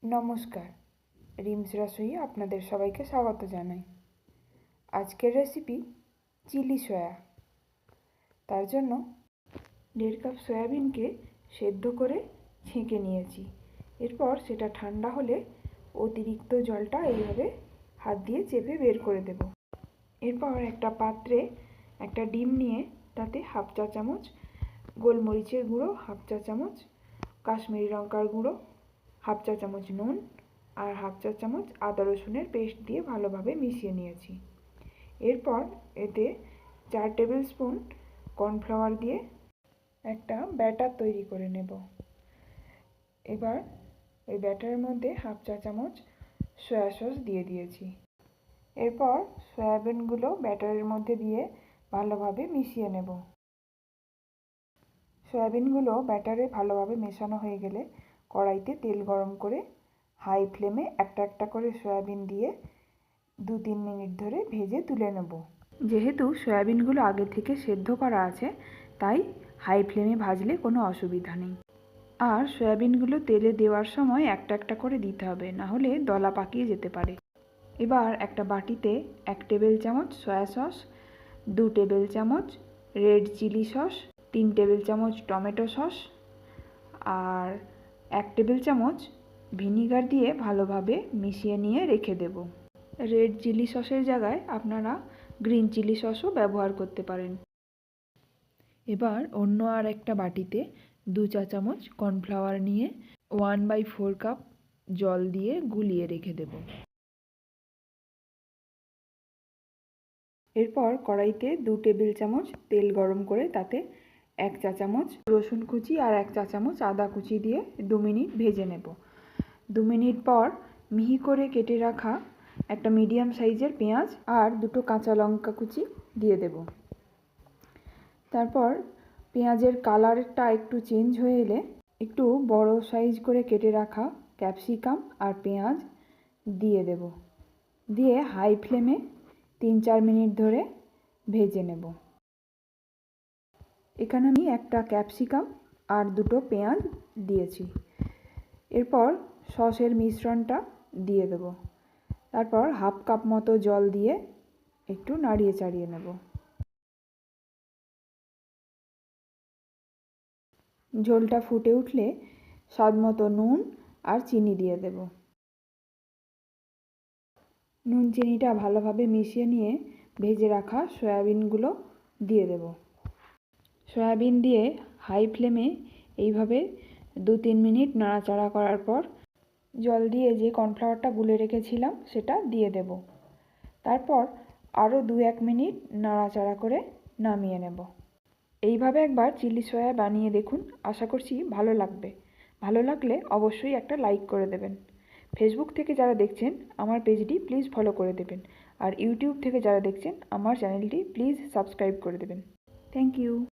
নমস্কার, রিমস রাসোইয়ে আপনাদের সবাইকে স্বাগত জানাই। আজকের রেসিপি চিলি সয়া। তার জন্য 1.5 কাপ সয়াবিনকে সেদ্ধ করে ছেঁকে নিয়েছি। এরপর সেটা ঠান্ডা হলে অতিরিক্ত জলটা এইভাবে হাত দিয়ে চেপে বের করে দেব। এরপর একটা পাত্রে একটা ডিম নিয়ে তাতে 1/2 চা চামচ গোলমরিচের গুঁড়ো, 1/2 চা চামচ কাশ্মীরি লঙ্কার গুঁড়ো, 1/2 চা চামচ নুন আর 1/2 চা চামচ আদা রসুনের পেস্ট দিয়ে ভালোভাবে মিশিয়ে নিয়েছি। এরপর এতে 4 টেবিল স্পুন কর্নফ্লাওয়ার দিয়ে একটা ব্যাটার তৈরি করে নেব। এবার ওই ব্যাটারের মধ্যে 1/2 চা চামচ সয়া সস দিয়ে দিয়েছি। এরপর সয়াবিনগুলো ব্যাটারের মধ্যে দিয়ে ভালোভাবে মিশিয়ে নেব। সয়াবিনগুলো ব্যাটারে ভালোভাবে মেশানো হয়ে গেলে কড়াইতে তেল গরম করে হাই ফ্লেমে একটা একটা করে সয়াবিন দিয়ে 2-3 মিনিট ধরে ভেজে তুলে নেব। যেহেতু সয়াবিনগুলো আগে থেকে সেদ্ধ করা আছে, তাই হাই ফ্লেমে ভাজলে কোনো অসুবিধা নেই। আর সয়াবিনগুলো তেলে দেওয়ার সময় একটা একটা করে দিতে হবে, না হলে দলা পাকিয়ে যেতে পারে। এবার একটা বাটিতে 1 টেবিল চামচ সয়া সস, 2 টেবিল চামচ রেড চিলি সস, 3 টেবিল চামচ টমেটো সস আর 1 টেবিল চামচ ভিনিগার দিয়ে ভালোভাবে মিশিয়ে নিয়ে রেখে দেব। রেড চিলি সসের জায়গায় আপনারা গ্রিন চিলি সসও ব্যবহার করতে পারেন। এবার অন্য আর একটা বাটিতে 2 চা চামচ কর্নফ্লাওয়ার নিয়ে 1/4 কাপ জল দিয়ে গুলিয়ে রেখে দেব। এরপর কড়াইতে 2 টেবিল চামচ তেল গরম করে তাতে 1 চা চামচ রসুন কুচি আর 1 চা চামচ আদা কুচি দিয়ে 2 মিনিট ভেজে নেব। 2 মিনিট পর মিহি করে কেটে রাখা একটা মিডিয়াম সাইজের পেঁয়াজ আর 2টো কাঁচা লঙ্কা কুচি দিয়ে দেব। তারপর পেঁয়াজের কালারটা একটু চেঞ্জ হয়ে এলে একটু বড় সাইজ করে কেটে রাখা ক্যাপসিকাম আর পেঁয়াজ দিয়ে দেব। দিয়ে হাই ফ্লেমে 3-4 মিনিট ধরে ভেজে নেব। এখানে আমি একটা ক্যাপসিকাম আর 2টো পেঁয়াজ দিয়েছি। এরপর সসের মিশ্রণটা দিয়ে দেব। তারপর 1/2 কাপ মতো জল দিয়ে একটু নাড়িয়ে চাড়িয়ে নেব। ঝোলটা ফুটে উঠলে স্বাদ মতো নুন আর চিনি দিয়ে দেব। নুন চিনিটা ভালোভাবে মিশিয়ে নিয়ে ভেজে রাখা সয়াবিনগুলো দিয়ে দেব। সয়াবিন দিয়ে হাই ফ্লেমে এইভাবে 2-3 মিনিট নাড়াচাড়া করার পর জল দিয়ে যে কর্নফ্লাওয়ারটা গুলে রেখেছিলাম সেটা দিয়ে দেব। তারপর আরও 2-1 মিনিট নাড়াচাড়া করে নামিয়ে নেব। এইভাবে একবার চিলি সয়া বানিয়ে দেখুন, আশা করছি ভালো লাগবে। ভালো লাগলে অবশ্যই একটা লাইক করে দেবেন। ফেসবুক থেকে যারা দেখছেন আমার পেজটি প্লিজ ফলো করে দেবেন, আর ইউটিউব থেকে যারা দেখছেন আমার চ্যানেলটি প্লিজ সাবস্ক্রাইব করে দেবেন। Thank you.